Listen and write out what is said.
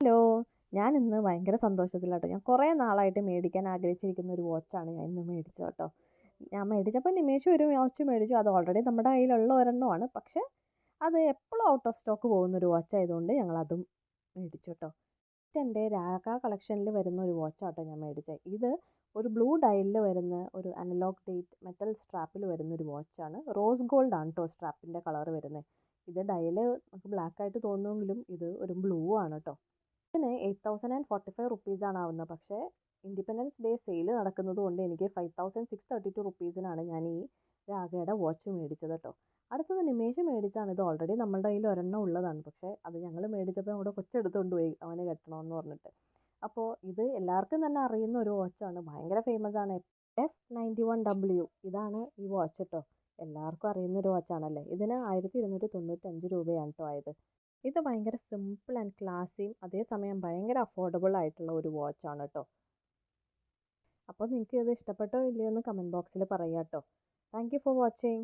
Hello! ഞാനിന്ന് ഭയങ്കര സന്തോഷത്തിലാട്ടോ. ഞാൻ കുറേ നാളായിട്ട് മേടിക്കാൻ ആഗ്രഹിച്ചിരിക്കുന്ന ഒരു വാച്ചാണ് ഞാൻ ഇന്ന് മേടിച്ചത് കേട്ടോ. ഞാൻ മേടിച്ചപ്പോൾ നിമേഷ് ഒരു വാച്ച് മേടിച്ചു. അത് ഓൾറെഡി നമ്മുടെ കയ്യിലുള്ള ഒരെണ്ണമാണ്. പക്ഷേ അത് എപ്പോഴും ഔട്ട് ഓഫ് സ്റ്റോക്ക് പോകുന്ന ഒരു വാച്ച് ആയതുകൊണ്ട് ഞങ്ങളതും മേടിച്ചു കേട്ടോ. എൻ്റെ രാഗ കളക്ഷനിൽ വരുന്ന ഒരു വാച്ചാട്ടോ ഞാൻ മേടിച്ചത്. ഇത് ഒരു ബ്ലൂ ഡയലിൽ വരുന്ന ഒരു അനലോഗ് ഡേറ്റ് മെറ്റൽ സ്ട്രാപ്പിൽ വരുന്ന ഒരു വാച്ചാണ്. റോസ് ഗോൾഡ് ആണ് കേട്ടോ സ്ട്രാപ്പിൻ്റെ കളർ വരുന്നത്. ഇത് ഡയല് നമുക്ക് ബ്ലാക്ക് ആയിട്ട് തോന്നുമെങ്കിലും ഇത് ഒരു ബ്ലൂ ആണ് കേട്ടോ. ഇതിന് 8045 റുപ്പീസാണ് ആവുന്നത്. പക്ഷേ ഇൻഡിപെൻഡൻസ് ഡേ സെയിൽ നടക്കുന്നത് കൊണ്ട് എനിക്ക് 5632 റുപ്പീസിനാണ് ഞാൻ ഈ രാഗയുടെ വാച്ച് മേടിച്ചത് കേട്ടോ. അടുത്തത് നിമേഷ് മേടിച്ചാണ്. ഇത് ഓൾറെഡി നമ്മളുടെ കയ്യിൽ ഒരെണ്ണം ഉള്ളതാണ്. പക്ഷേ അത് ഞങ്ങൾ മേടിച്ചപ്പോൾ നമ്മുടെ കൊച്ചെടുത്തുകൊണ്ട് പോയി അവന് കെട്ടണമെന്ന് പറഞ്ഞിട്ട്. അപ്പോൾ ഇത് എല്ലാവർക്കും തന്നെ അറിയുന്ന ഒരു വാച്ചാണ്. ഭയങ്കര ഫേമസ് ആണ്. F91W ഇതാണ് ഈ വാച്ച് കേട്ടോ. എല്ലാവർക്കും അറിയുന്ന ഒരു വാച്ചാണല്ലേ. ഇതിന് 1295 രൂപയാണ് കേട്ടോ ആയത്. ഇത് ഭയങ്കര സിമ്പിൾ ആൻഡ് ക്ലാസിയും അതേസമയം ഭയങ്കര അഫോർഡബിൾ ആയിട്ടുള്ള ഒരു വാച്ചാണ് കേട്ടോ. അപ്പോൾ നിങ്ങൾക്ക് ഇത് ഇഷ്ടപ്പെട്ടോ ഇല്ലയോ എന്ന് കമൻറ്റ് ബോക്സിൽ പറയാം കേട്ടോ. Thank you for watching.